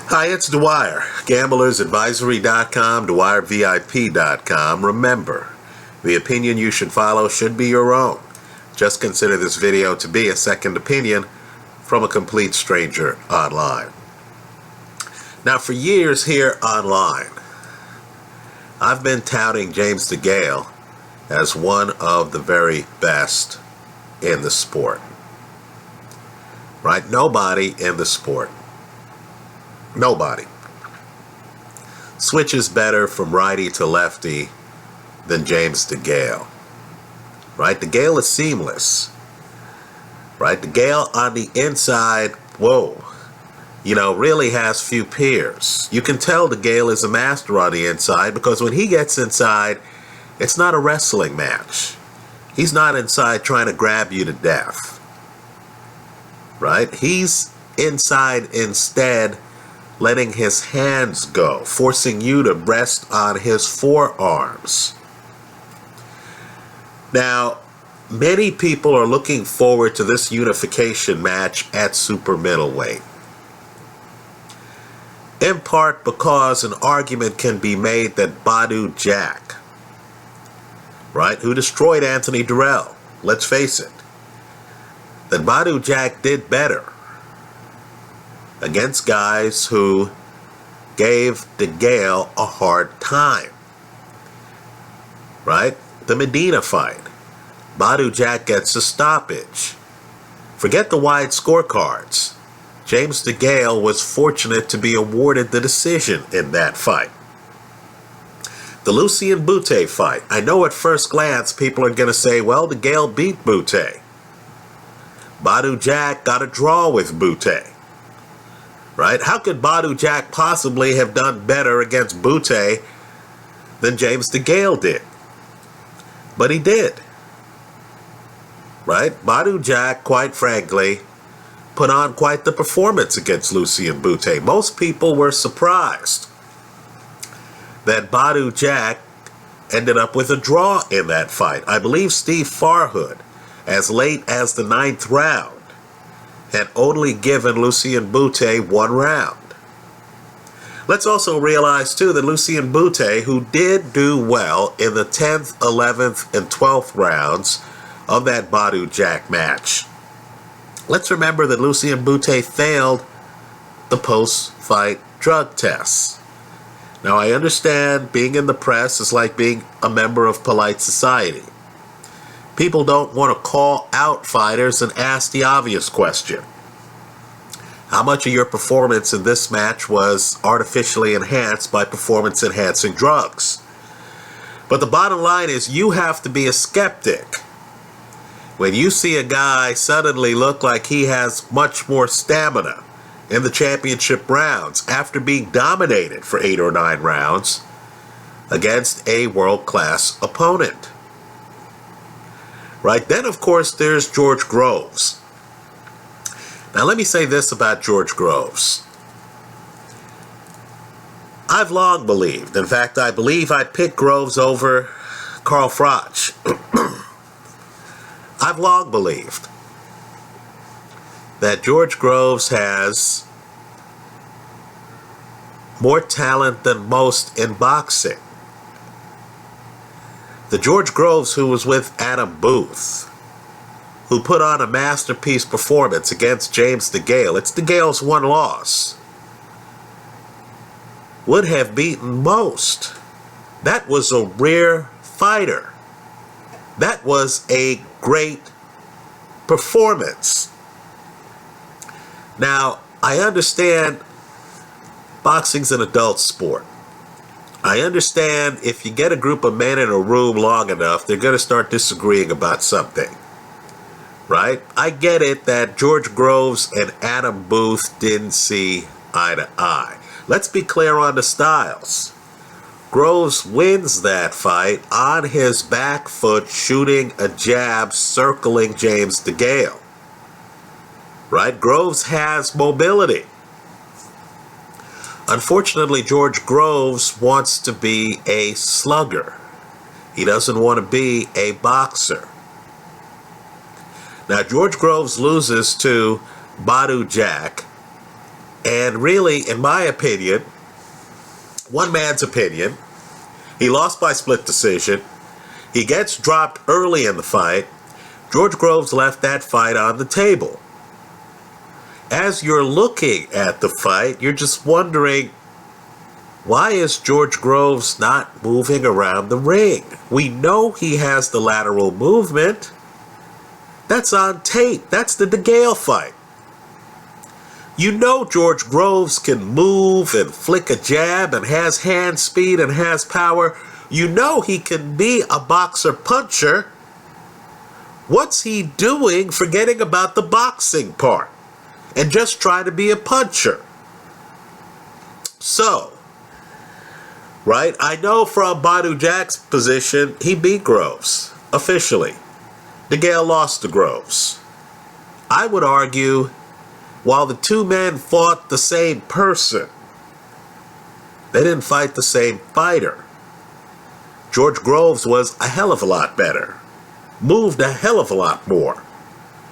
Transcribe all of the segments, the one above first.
Hi, it's Dwyer, gamblersadvisory.com, dwyervip.com. Remember, the opinion you should follow should be your own. Just consider this video to be a second opinion from a complete stranger online. Now, for years here online, I've been touting James DeGale as one of the very best in the sport. Right? Nobody in the sport. Nobody switches better from righty to lefty than James DeGale. Right? DeGale is seamless. Right? DeGale on the inside, really has few peers. You can tell DeGale is a master on the inside because when he gets inside, it's not a wrestling match. He's not inside trying to grab you to death. Right? He's inside instead letting his hands go, forcing you to rest on his forearms. Now, many people are looking forward to this unification match at super middleweight. In part because an argument can be made that Badou Jack, right, who destroyed Anthony Durrell, let's face it, that Badou Jack did better against guys who gave DeGale a hard time. Right? The Medina fight. Badou Jack gets a stoppage. Forget the wide scorecards. James DeGale was fortunate to be awarded the decision in that fight. The Lucien Boutte fight. I know at first glance people are going to say, well, DeGale beat Boutte. Badou Jack got a draw with Boutte. Right? How could Badou Jack possibly have done better against Boutte than James DeGale did? But he did. Right? Badou Jack, quite frankly, put on quite the performance against Lucien Boutte. Most people were surprised that Badou Jack ended up with a draw in that fight. I believe Steve Farhood, as late as the 9th round, had only given Lucien Boutte one round. Let's also realize, too, that Lucien Boutte, who did do well in the 10th, 11th, and 12th rounds of that Badou Jack match, let's remember that Lucien Boutte failed the post-fight drug tests. Now, I understand being in the press is like being a member of polite society. People don't want to call out fighters and ask the obvious question. How much of your performance in this match was artificially enhanced by performance-enhancing drugs? But the bottom line is you have to be a skeptic when you see a guy suddenly look like he has much more stamina in the championship rounds after being dominated for 8 or 9 rounds against a world-class opponent. Right? Then, of course, there's George Groves. Now, let me say this about George Groves. I've long believed, in fact, I believe I'd pick Groves over Carl Froch. I've long believed that George Groves has more talent than most in boxing. The George Groves who was with Adam Booth, who put on a masterpiece performance against James DeGale, it's DeGale's one loss, would have beaten most. That was a rare fighter. That was a great performance. Now, I understand boxing's an adult sport. I understand if you get a group of men in a room long enough, they're going to start disagreeing about something. Right? I get it that George Groves and Adam Booth didn't see eye to eye. Let's be clear on the styles. Groves wins that fight on his back foot, shooting a jab, circling James DeGale. Right? Groves has mobility. Unfortunately, George Groves wants to be a slugger. He doesn't want to be a boxer. Now, George Groves loses to Badou Jack And really, in my opinion, one man's opinion, he lost by split decision. He gets dropped early in the fight. George Groves left that fight on the table. As you're looking at the fight, you're just wondering, why is George Groves not moving around the ring? We know he has the lateral movement. That's on tape. That's the DeGale fight. You know George Groves can move and flick a jab and has hand speed and has power. You know he can be a boxer puncher. What's he doing forgetting about the boxing part and just trying to be a puncher? So, right, I know from Badou Jack's position, he beat Groves, officially. DeGale lost to Groves. I would argue, while the two men fought the same person, they didn't fight the same fighter. George Groves was a hell of a lot better, moved a hell of a lot more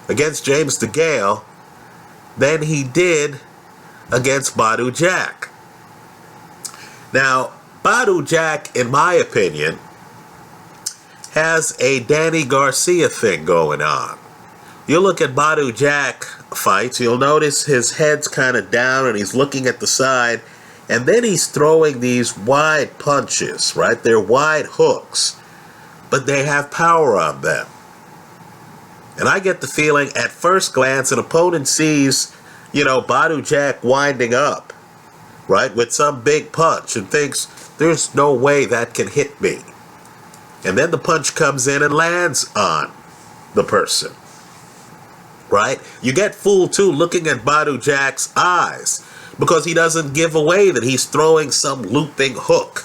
against James DeGale than he did against Badou Jack. Now, Badou Jack, in my opinion, has a Danny Garcia thing going on. You look at Badou Jack fights, you'll notice his head's kind of down and he's looking at the side, and then he's throwing these wide punches, right? They're wide hooks, but they have power on them. And I get the feeling at first glance an opponent sees, Badou Jack winding up, right, with some big punch and thinks, there's no way that can hit me. And then the punch comes in and lands on the person. Right? You get fooled too looking at Badou Jack's eyes because he doesn't give away that he's throwing some looping hook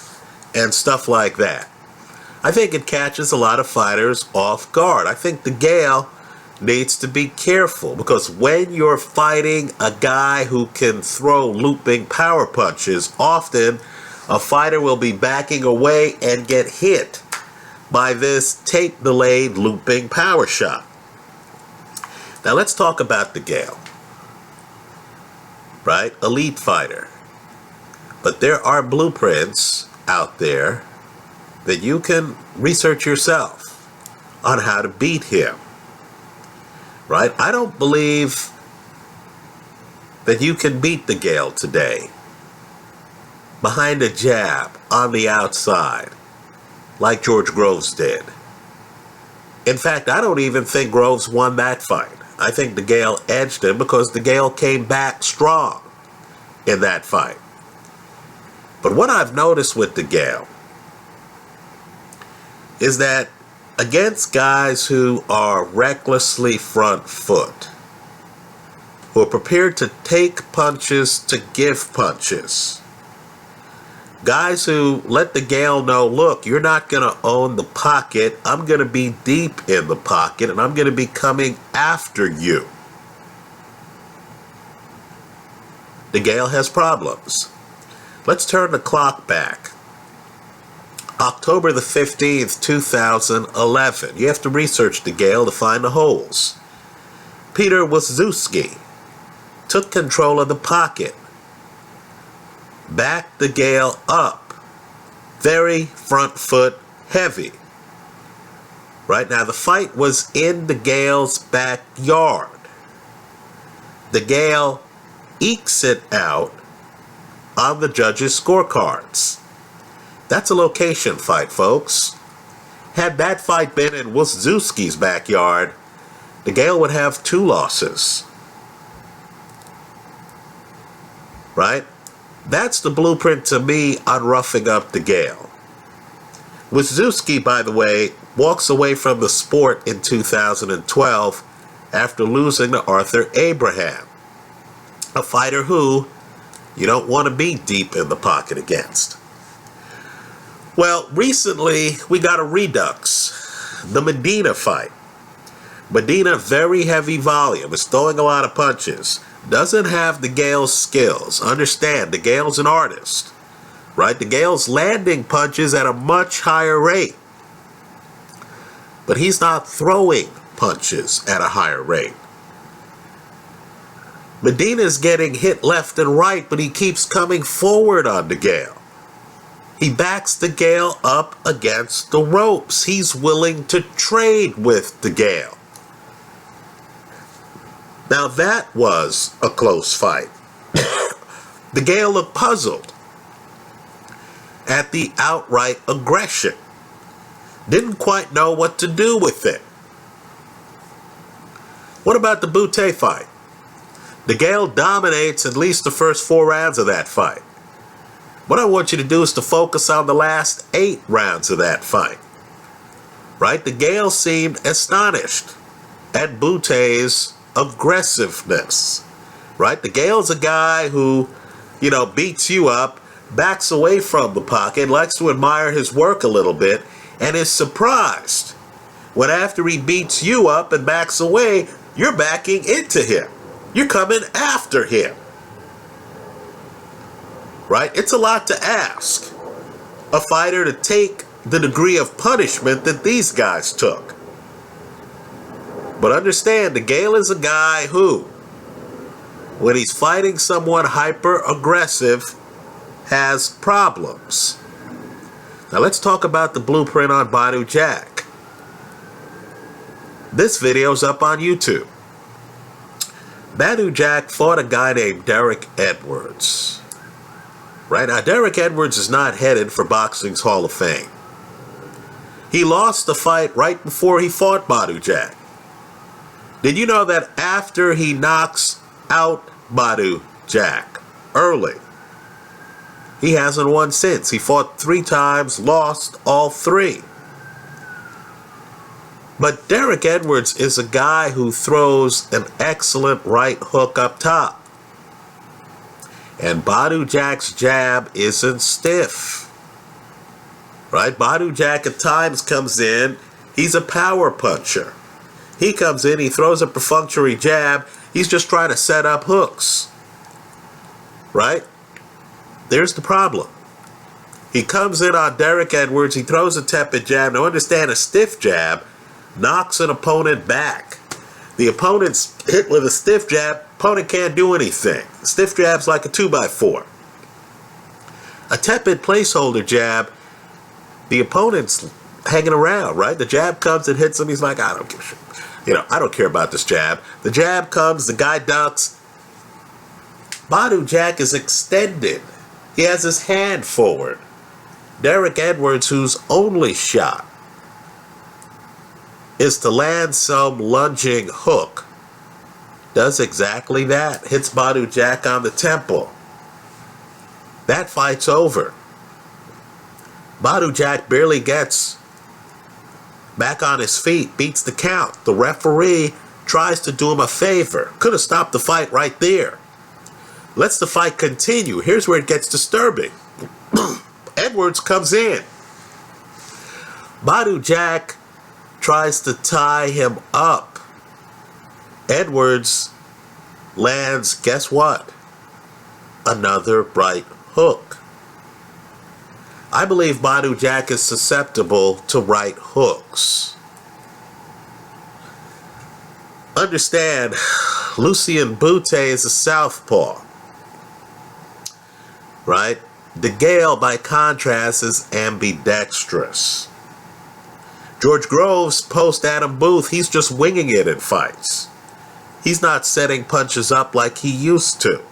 and stuff like that. I think it catches a lot of fighters off guard. I think DeGale needs to be careful because when you're fighting a guy who can throw looping power punches, often a fighter will be backing away and get hit by this tape-delayed looping power shot. Now let's talk about DeGale, right? Elite fighter. But there are blueprints out there that you can research yourself on how to beat him, right? I don't believe that you can beat DeGale today behind a jab on the outside like George Groves did. In fact, I don't even think Groves won that fight. I think DeGale edged him because DeGale came back strong in that fight. But what I've noticed with DeGale is that against guys who are recklessly front foot, who are prepared to take punches to give punches, guys who let DeGale know, look, you're not going to own the pocket. I'm going to be deep in the pocket, and I'm going to be coming after you. DeGale has problems. Let's turn the clock back. October the 15th, 2011. You have to research DeGale to find the holes. Peter Wazowski took control of the pocket, backed DeGale up, very front foot heavy. Right now, the fight was in DeGale's backyard. DeGale ekes it out on the judges' scorecards. That's a location fight, folks. Had that fight been in Wazowski's backyard, DeGale would have 2 losses. Right? That's the blueprint to me on roughing up DeGale. Wazowski, by the way, walks away from the sport in 2012 after losing to Arthur Abraham, a fighter who you don't want to be deep in the pocket against. Well, recently we got a redux, the Medina fight. Medina, very heavy volume, is throwing a lot of punches. Doesn't have DeGale's skills. Understand, DeGale's an artist, right? DeGale's landing punches at a much higher rate. But he's not throwing punches at a higher rate. Medina's getting hit left and right, but he keeps coming forward on DeGale. He backs DeGale up against the ropes. He's willing to trade with DeGale. Now that was a close fight. DeGale looked puzzled at the outright aggression. Didn't quite know what to do with it. What about the Boutte fight? DeGale dominates at least the first 4 rounds of that fight. What I want you to do is to focus on the last 8 rounds of that fight. Right? DeGale seemed astonished at Boutte's aggressiveness. Right? DeGale's a guy who, beats you up, backs away from the pocket, likes to admire his work a little bit, and is surprised when after he beats you up and backs away, you're backing into him. You're coming after him. Right? It's a lot to ask a fighter to take the degree of punishment that these guys took. But understand, DeGale is a guy who, when he's fighting someone hyper-aggressive, has problems. Now let's talk about the blueprint on Badou Jack. This video's up on YouTube. Badou Jack fought a guy named Derek Edwards. Right now, Derek Edwards is not headed for boxing's Hall of Fame. He lost the fight right before he fought Badou Jack. Did you know that after he knocks out Badou Jack early, he hasn't won since? He fought 3 times, lost all 3. But Derek Edwards is a guy who throws an excellent right hook up top. And Badou Jack's jab isn't stiff. Right? Badou Jack at times comes in, he's a power puncher. He comes in, he throws a perfunctory jab, he's just trying to set up hooks. Right? There's the problem. He comes in on Derek Edwards, he throws a tepid jab. Now understand, a stiff jab knocks an opponent back. The opponent's hit with a stiff jab, opponent can't do anything. Stiff jab's like a 2x4. A tepid placeholder jab, the opponent's hanging around, right? The jab comes and hits him, he's like, I don't give a shit. I don't care about this jab. The jab comes, the guy ducks. Badou Jack is extended. He has his hand forward. Derek Edwards, whose only shot is to land some lunging hook, does exactly that. Hits Badou Jack on the temple. That fight's over. Badou Jack barely gets back on his feet, beats the count. The referee tries to do him a favor. Could have stopped the fight right there. Lets the fight continue. Here's where it gets disturbing. Edwards comes in. Badou Jack tries to tie him up. Edwards lands, guess what? Another right hook. I believe Badou Jack is susceptible to right hooks. Understand, Lucien Boutte is a southpaw. Right? DeGale, by contrast, is ambidextrous. George Groves, post Adam Booth, he's just winging it in fights. He's not setting punches up like he used to.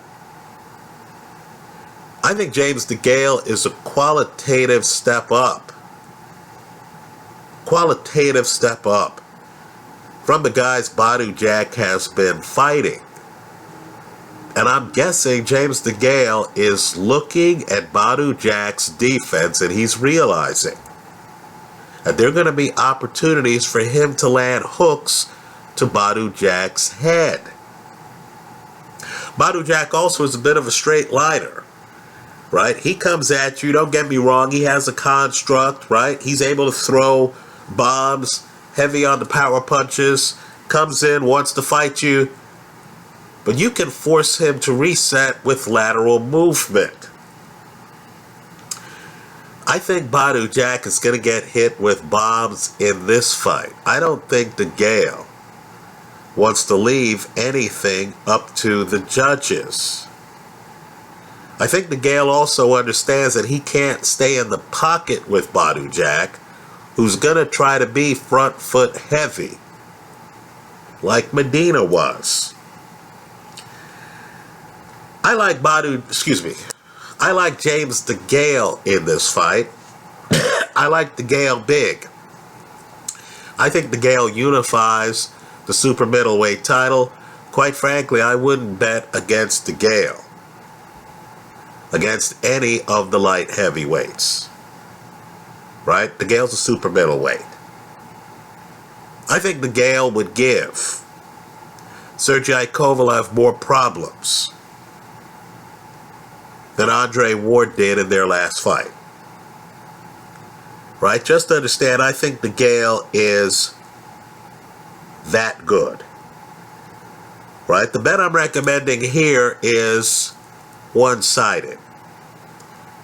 I think James DeGale is a qualitative step up. Qualitative step up from the guys Badou Jack has been fighting. And I'm guessing James DeGale is looking at Badou Jack's defense and he's realizing that there are going to be opportunities for him to land hooks to Badou Jack's head. Badou Jack also is a bit of a straight liner, right? He comes at you, don't get me wrong, he has a construct, right? He's able to throw bombs, heavy on the power punches, comes in, wants to fight you, but you can force him to reset with lateral movement. I think Badou Jack is going to get hit with bombs in this fight. I don't think DeGale wants to leave anything up to the judges. I think DeGale also understands that he can't stay in the pocket with Badou Jack, who's going to try to be front foot heavy, like Medina was. I like James DeGale in this fight. I like DeGale big. I think DeGale unifies the super middleweight title. Quite frankly, I wouldn't bet against DeGale against any of the light heavyweights. Right? DeGale's a super middleweight. I think DeGale would give Sergey Kovalev more problems than Andre Ward did in their last fight. Right? Just understand, I think DeGale is that good. Right? The bet I'm recommending here is one-sided.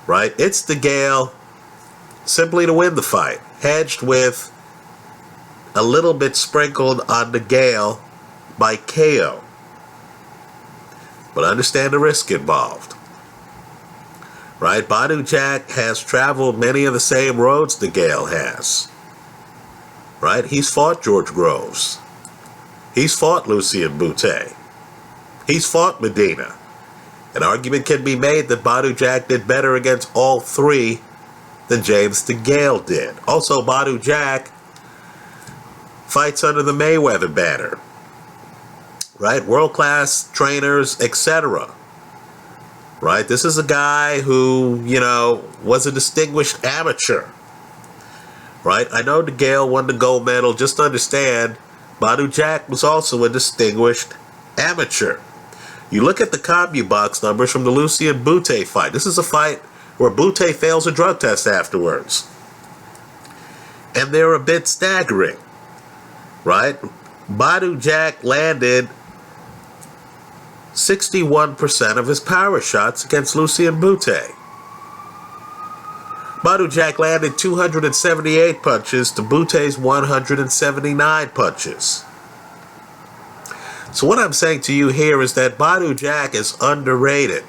Right? It's DeGale simply to win the fight, hedged with a little bit sprinkled on DeGale by KO. But understand the risk involved. Right? Badou Jack has traveled many of the same roads DeGale has. Right? He's fought George Groves. He's fought Lucien Boutte. He's fought Medina. An argument can be made that Badou Jack did better against all three than James DeGale did. Also, Badou Jack fights under the Mayweather banner. Right? World-class trainers, etc. Right? This is a guy who, was a distinguished amateur. Right? I know DeGale won the gold medal. Just understand, Badou Jack was also a distinguished amateur. You look at the CompuBox numbers from the Lucien Boutte fight. This is a fight where Boutte fails a drug test afterwards. And they're a bit staggering. Right? Badou Jack landed 61% of his power shots against Lucien Boutte. Badou Jack landed 278 punches to Boutte's 179 punches. So what I'm saying to you here is that Badou Jack is underrated.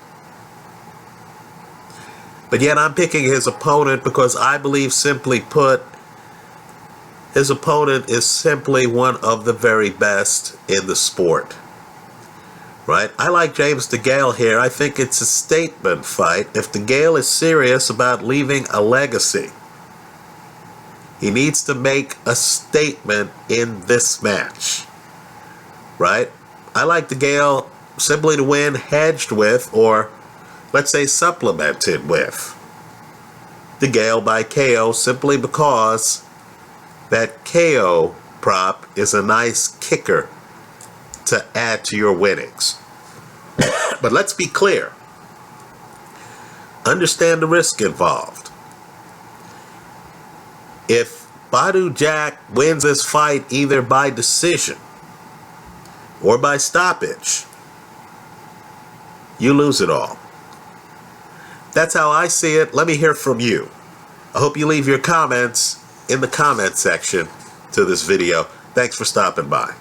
But yet I'm picking his opponent because I believe, simply put, his opponent is simply one of the very best in the sport. Right? I like James DeGale here. I think it's a statement fight. If DeGale is serious about leaving a legacy, he needs to make a statement in this match. Right? I like DeGale simply to win, hedged with, or let's say supplemented with DeGale by KO, simply because that KO prop is a nice kicker to add to your winnings. But let's be clear. Understand the risk involved. If Badou Jack wins this fight either by decision or by stoppage, you lose it all. That's how I see it. Let me hear from you. I hope you leave your comments in the comment section to this video. Thanks for stopping by.